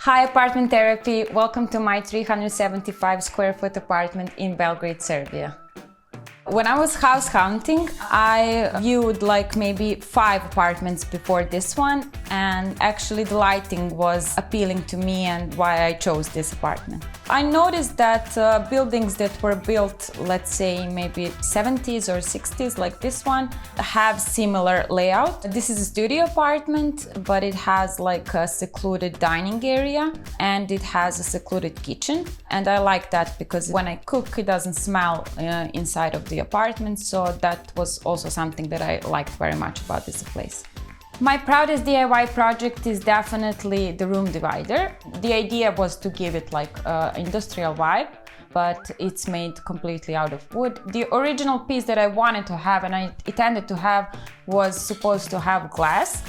Hi Apartment Therapy, welcome to my 375 square foot apartment in Belgrade, Serbia. When I was house hunting, I viewed like maybe 5 apartments before this one, and actually the lighting was appealing to me and why I chose this apartment. I noticed that buildings that were built, let's say maybe 70s or 60s like this one, have similar layout. This is a studio apartment, but it has like a secluded dining area and it has a secluded kitchen. And I like that because when I cook, it doesn't smell inside of the apartment, so that was also something that I liked very much about this place. My proudest DIY project is definitely the room divider. The idea was to give it like an industrial vibe, but it's made completely out of wood. The original piece that I wanted to have and I intended to have was supposed to have glass,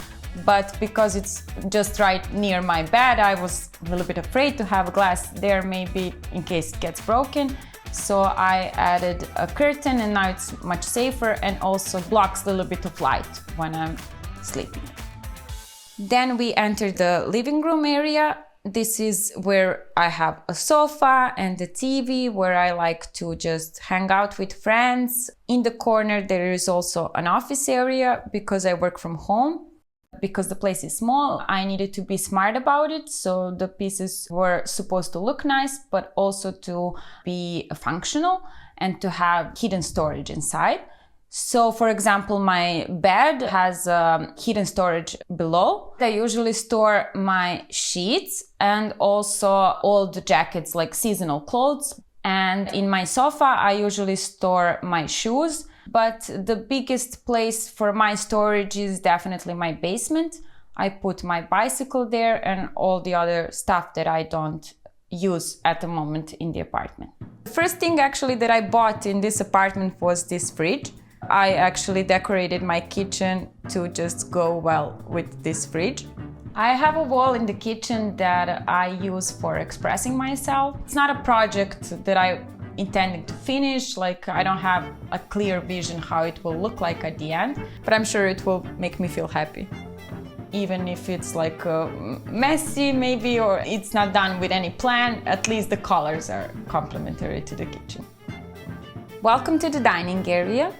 but because it's just right near my bed, I was a little bit afraid to have glass there, maybe in case it gets broken. So I added a curtain and now it's much safer and also blocks a little bit of light when I'm sleeping. Then we enter the living room area. This is where I have a sofa and a TV where I like to just hang out with friends. In the corner there is also an office area because I work from home. Because the place is small, I needed to be smart about it, so the pieces were supposed to look nice, but also to be functional and to have hidden storage inside. So, for example, my bed has hidden storage below. I usually store my sheets and also old jackets, like seasonal clothes. And in my sofa, I usually store my shoes. But the biggest place for my storage is definitely my basement. I put my bicycle there and all the other stuff that I don't use at the moment in the apartment. The first thing actually that I bought in this apartment was this fridge. I actually decorated my kitchen to just go well with this fridge. I have a wall in the kitchen that I use for expressing myself. It's not a project that I intending to finish, like I don't have a clear vision how it will look like at the end, but I'm sure it will make me feel happy. Even if it's like messy maybe, or it's not done with any plan, at least the colors are complementary to the kitchen. Welcome to the dining area.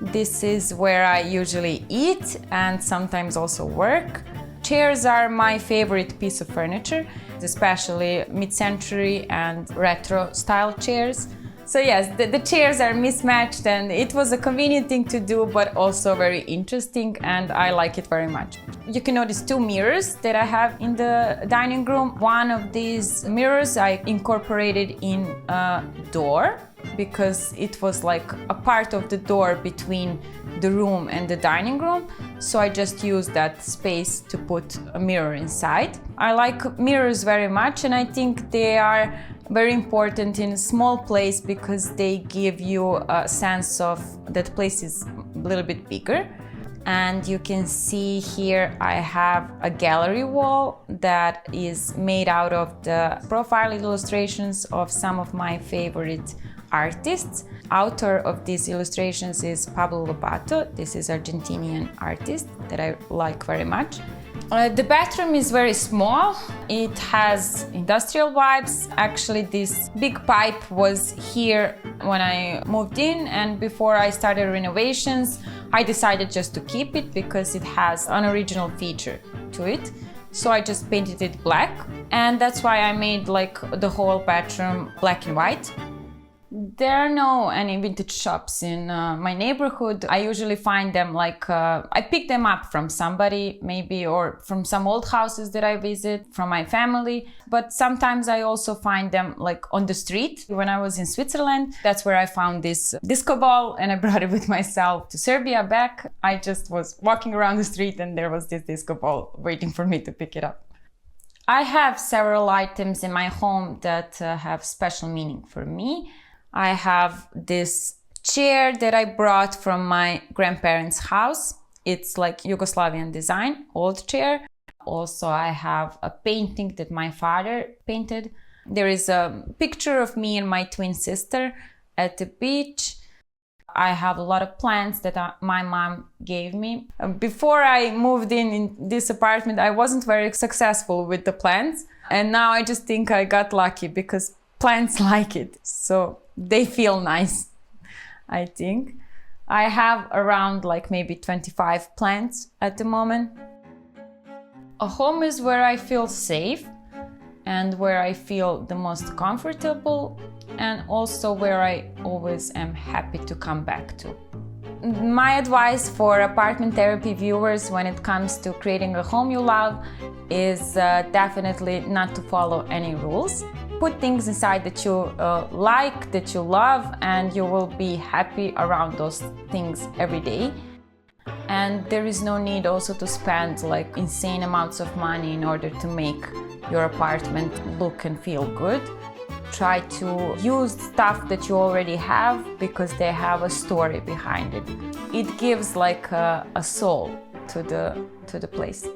This is where I usually eat and sometimes also work. Chairs are my favorite piece of furniture, especially mid-century and retro style chairs. So yes, the chairs are mismatched and it was a convenient thing to do, but also very interesting and I like it very much. You can notice 2 mirrors that I have in the dining room. One of these mirrors I incorporated in a door because it was like a part of the door between the room and the dining room. So I just used that space to put a mirror inside. I like mirrors very much and I think they are very important in a small place because they give you a sense of that place is a little bit bigger. And you can see here I have a gallery wall that is made out of the profile illustrations of some of my favorite artists. Author of these illustrations is Pablo Lobato. This is Argentinian artist that I like very much. The bathroom is very small. It has industrial vibes. Actually, this big pipe was here when I moved in, and before I started renovations, I decided just to keep it because it has an original feature to it. So I just painted it black, and that's why I made like the whole bathroom black and white. There are no any vintage shops in my neighborhood. I usually find them like, I pick them up from somebody maybe, or from some old houses that I visit, from my family. But sometimes I also find them like on the street. When I was in Switzerland, that's where I found this disco ball and I brought it with myself to Serbia back. I just was walking around the street and there was this disco ball waiting for me to pick it up. I have several items in my home that have special meaning for me. I have this chair that I brought from my grandparents' house. It's like Yugoslavian design, old chair. Also, I have a painting that my father painted. There is a picture of me and my twin sister at the beach. I have a lot of plants that my mom gave me. Before I moved in this apartment, I wasn't very successful with the plants. And now I just think I got lucky because plants like it, so they feel nice, I think. I have around like maybe 25 plants at the moment. A home is where I feel safe and where I feel the most comfortable, and also where I always am happy to come back to. My advice for apartment therapy viewers when it comes to creating a home you love is definitely not to follow any rules. Put things inside that you like, that you love, and you will be happy around those things every day. And there is no need also to spend like insane amounts of money in order to make your apartment look and feel good. Try to use stuff that you already have because they have a story behind it. It gives like a soul to the place.